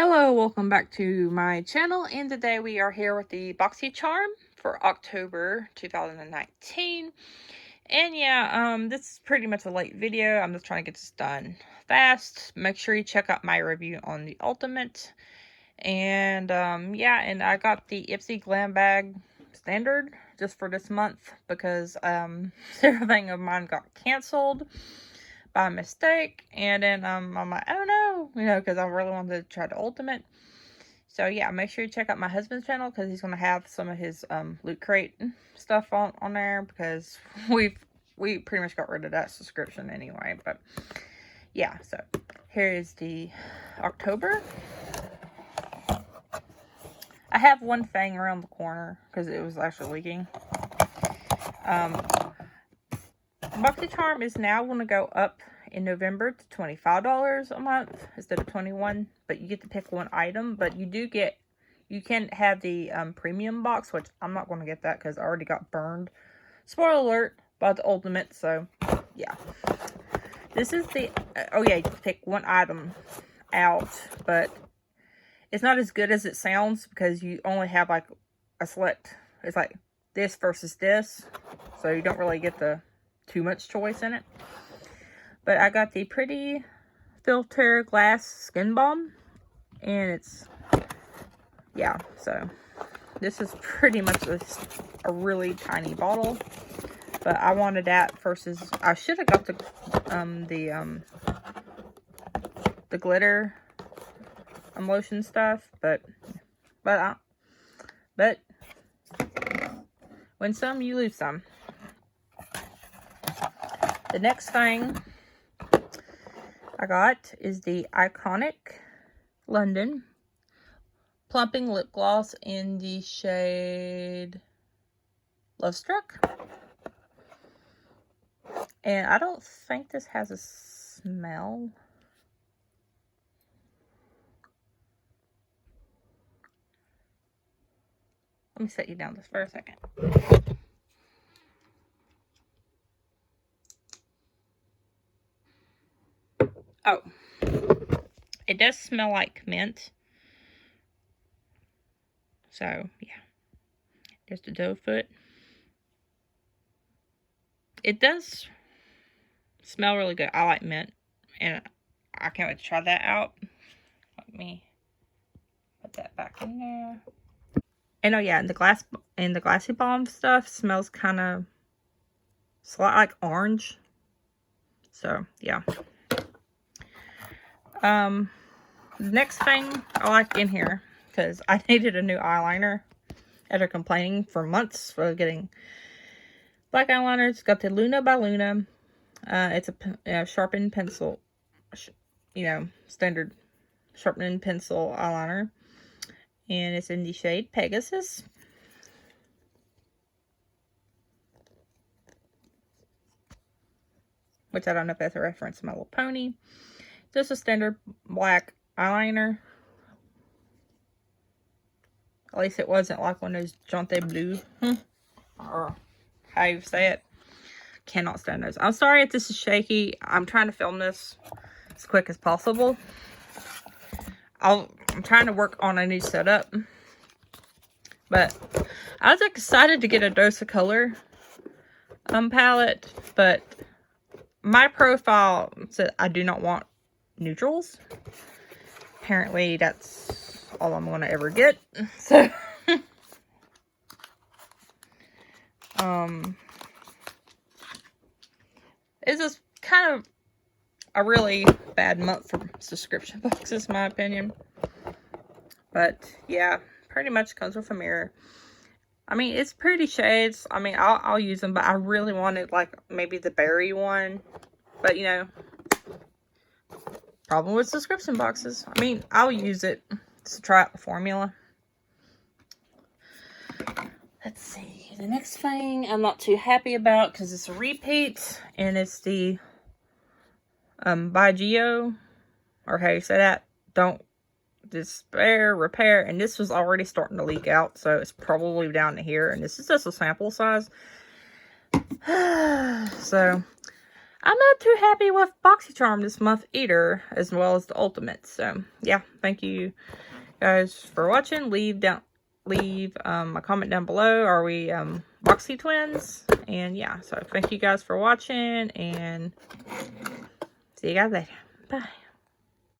Hello, welcome back to my channel, and today we are here with the Boxycharm for October 2019. And yeah, this is pretty much a late video. I'm just trying to get this done fast. Make sure you check out my review on the Ultimate. And yeah, and I got the Ipsy Glam Bag Standard just for this month because everything of mine got canceled by mistake, and then I'm like, oh no, because I really wanted to try the Ultimate. So yeah, make sure you check out my husband's channel because he's gonna have some of his Loot Crate stuff on there, because we pretty much got rid of that subscription anyway. But yeah, so here is the October. I have one thing around the corner because it was actually leaking. Boxycharm is now going to go up in November to $25 a month instead of $21, but you get to pick one item. But you can have the premium box, which I'm not going to get that because I already got burned, spoiler alert, by the Ultimate. So yeah, this is the oh yeah, you can pick one item out, but it's not as good as it sounds because you only have like a select. It's like this versus this, so you don't really get the too much choice in it. But I got the Pretty Filter Glass Skin Balm, and it's, yeah, so this is pretty much a really tiny bottle, but I wanted that versus, I should have got the glitter lotion stuff, but win some, you lose some. The next thing I got is the Iconic London Plumping Lip Gloss in the shade Love Struck. And I don't think this has a smell. Let me set you down just for a second. Oh, it does smell like mint. So, yeah. Just a doe foot. It does smell really good. I like mint, and I can't wait to try that out. Let me put that back in there. And oh yeah, the Glassy Balm stuff smells kind of slightly like orange. So, yeah. The next thing I like in here, because I needed a new eyeliner after complaining for months for getting black eyeliner. It's got the Luna by Luna. It's a sharpened pencil, standard sharpening pencil eyeliner. And it's in the shade Pegasus. Which I don't know if that's a reference to My Little Pony. Just a standard black eyeliner. At least it wasn't like one of those Jante Blue. Or how you say it. Cannot stand those. I'm sorry if this is shaky. I'm trying to film this as quick as possible. I'm trying to work on a new setup. But I was excited to get a Dose of Color palette. But my profile said I do not want neutrals. Apparently that's all I'm going to ever get. So it's just kind of a really bad month for subscription boxes, in my opinion. But yeah, pretty much comes with a mirror. I mean, it's pretty shades. I mean, I'll use them, but I really wanted like maybe the berry one. But problem with subscription boxes. I mean, I'll use it to try out the formula. Let's see. The next thing I'm not too happy about because it's a repeat, and it's the by Geo, or how you say that. Don't despair, repair, and this was already starting to leak out, so it's probably down to here, and this is just a sample size. So I'm not too happy with Boxycharm this month either, as well as the Ultimates. So, yeah, thank you guys for watching. Leave a comment down below. Are we Boxy twins? And yeah, so thank you guys for watching, and see you guys later. Bye.